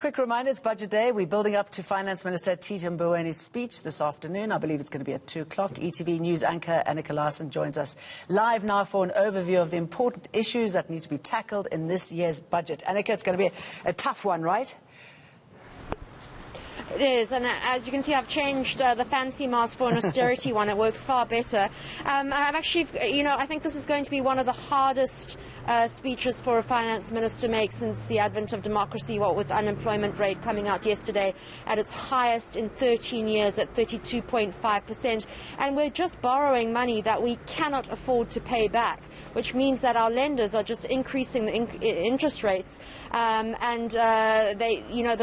Quick reminder, it's Budget Day. We're building up to Finance Minister Tito Mbowene's speech this afternoon. I believe it's going to be at 2 o'clock. ETV News anchor eNCA Larson joins us live now for an overview of the important issues that need to be tackled in this year's budget. eNCA, it's going to be a tough one, right? It is, and as you can see, I've changed the fancy mask for an austerity one. It works far better. I've actually, I think this is going to be one of the hardest speeches for a finance minister to make since the advent of democracy, what with unemployment rate coming out yesterday at its highest in 13 years at 32.5%. And we're just borrowing money that we cannot afford to pay back, which means that our lenders are just increasing the interest rates. The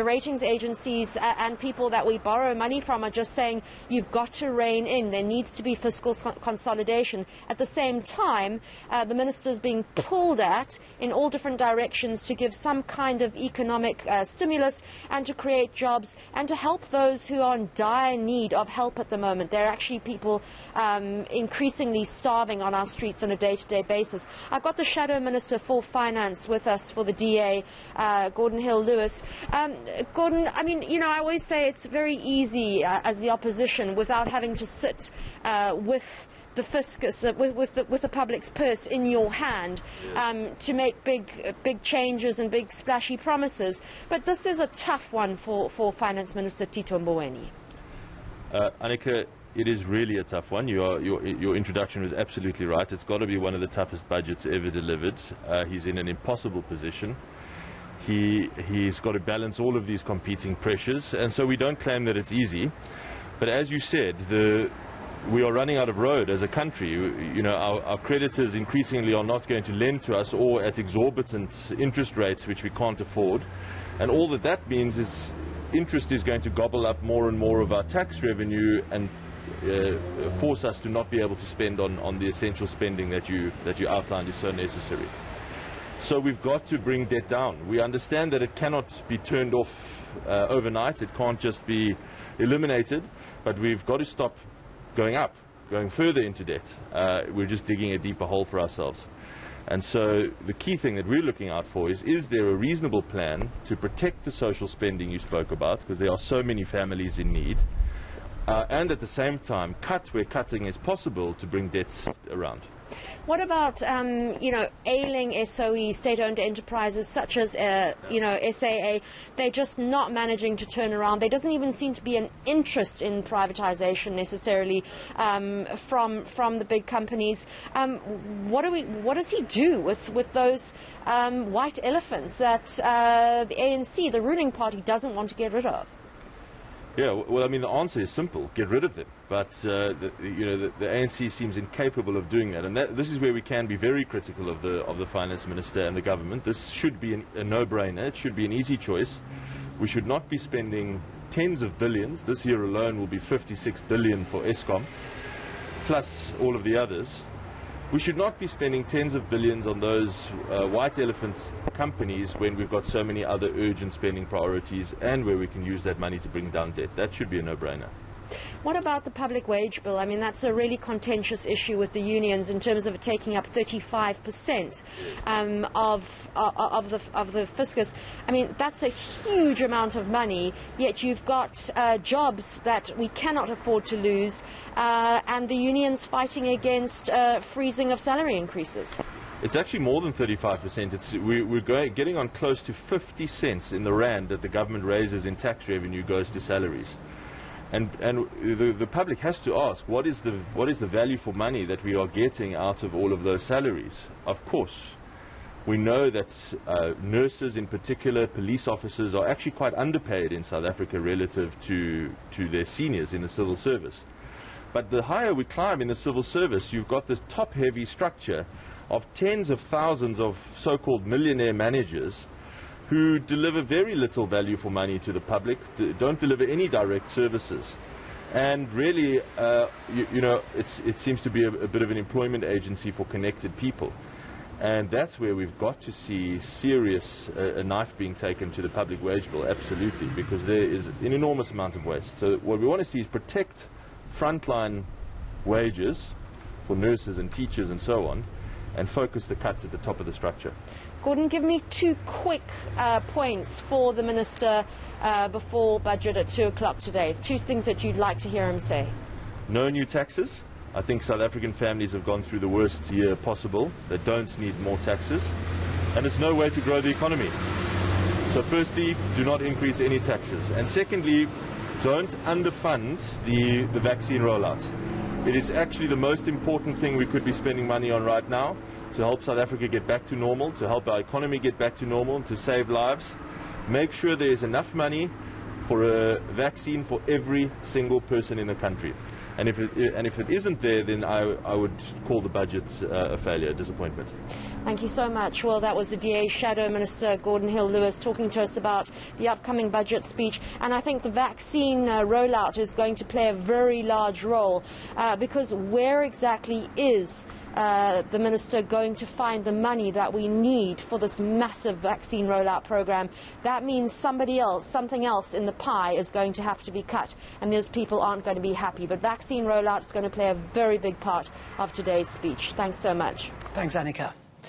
ratings agencies and people that we borrow money from are just saying, you've got to rein in. There needs to be fiscal consolidation. At the same time, the minister's being pulled at in all different directions to give some kind of economic stimulus and to create jobs and to help those who are in dire need of help at the moment. There are actually people increasingly starving on our streets on a day-to-day basis. I've got the Shadow Minister for Finance with us for the DA, Gordon Hill-Lewis. Gordon, I always say it's very easy as the opposition, without having to sit with the fiscus, with the public's purse in your hand, to make big changes and big splashy promises. But this is a tough one for Finance Minister Tito Mboweni. Annika, it is really a tough one. Your introduction was absolutely right. It's got to be one of the toughest budgets ever delivered. He's in an impossible position. He's got to balance all of these competing pressures, and so we don't claim that it's easy. But as you said, we are running out of road as a country. Our creditors increasingly are not going to lend to us, or at exorbitant interest rates which we can't afford. And all that means is interest is going to gobble up more and more of our tax revenue and force us to not be able to spend on the essential spending that you outlined is so necessary. So we've got to bring debt down. We understand that it cannot be turned off overnight. It can't just be eliminated, but we've got to stop going further into debt. We're just digging a deeper hole for ourselves. And so the key thing that we're looking out for is there a reasonable plan to protect the social spending you spoke about, because there are so many families in need, and at the same time cut where cutting is possible to bring debts around. What about, ailing SOE, state-owned enterprises such as, SAA? They're just not managing to turn around. There doesn't even seem to be an interest in privatization necessarily from the big companies. What does he do with those white elephants that the ANC, the ruling party, doesn't want to get rid of? Yeah, well, the answer is simple: get rid of them. But the ANC seems incapable of doing that, and this is where we can be very critical of the finance minister and the government. This should be a no-brainer. It should be an easy choice. We should not be spending tens of billions. This year alone will be 56 billion for Eskom, plus all of the others. We should not be spending tens of billions on those white elephant companies when we've got so many other urgent spending priorities and where we can use that money to bring down debt. That should be a no-brainer. What about the public wage bill? That's a really contentious issue with the unions in terms of it taking up 35% of the fiscus. That's a huge amount of money, yet you've got jobs that we cannot afford to lose, and the unions fighting against freezing of salary increases. It's actually more than 35%. We're getting on close to 50 cents in the rand that the government raises in tax revenue goes to salaries. And the public has to ask, what is the value for money that we are getting out of all of those salaries? Of course, we know that nurses in particular, police officers, are actually quite underpaid in South Africa relative to their seniors in the civil service. But the higher we climb in the civil service, you've got this top-heavy structure of tens of thousands of so-called millionaire managers who deliver very little value for money to the public, don't deliver any direct services. And really, it seems to be a bit of an employment agency for connected people. And that's where we've got to see a knife being taken to the public wage bill, absolutely, because there is an enormous amount of waste. So what we want to see is protect frontline wages for nurses and teachers and so on, and focus the cuts at the top of the structure. Gordon, give me 2 quick points for the Minister before budget at 2 o'clock today. 2 things that you'd like to hear him say. No new taxes. I think South African families have gone through the worst year possible. They don't need more taxes. And it's no way to grow the economy. So firstly, do not increase any taxes. And secondly, don't underfund the vaccine rollout. It is actually the most important thing we could be spending money on right now to help South Africa get back to normal, to help our economy get back to normal, to save lives. Make sure there is enough money for a vaccine for every single person in the country. And if it isn't there, then I would call the budget a failure, a disappointment. Thank you so much. Well, that was the DA Shadow Minister, Gordon Hill-Lewis, talking to us about the upcoming budget speech. And I think the vaccine rollout is going to play a very large role because where exactly is the Minister going to find the money that we need for this massive vaccine rollout program? That means somebody else, something else in the pie is going to have to be cut, and those people aren't going to be happy. But vaccine rollout is going to play a very big part of today's speech. Thanks so much. Thanks, Annika.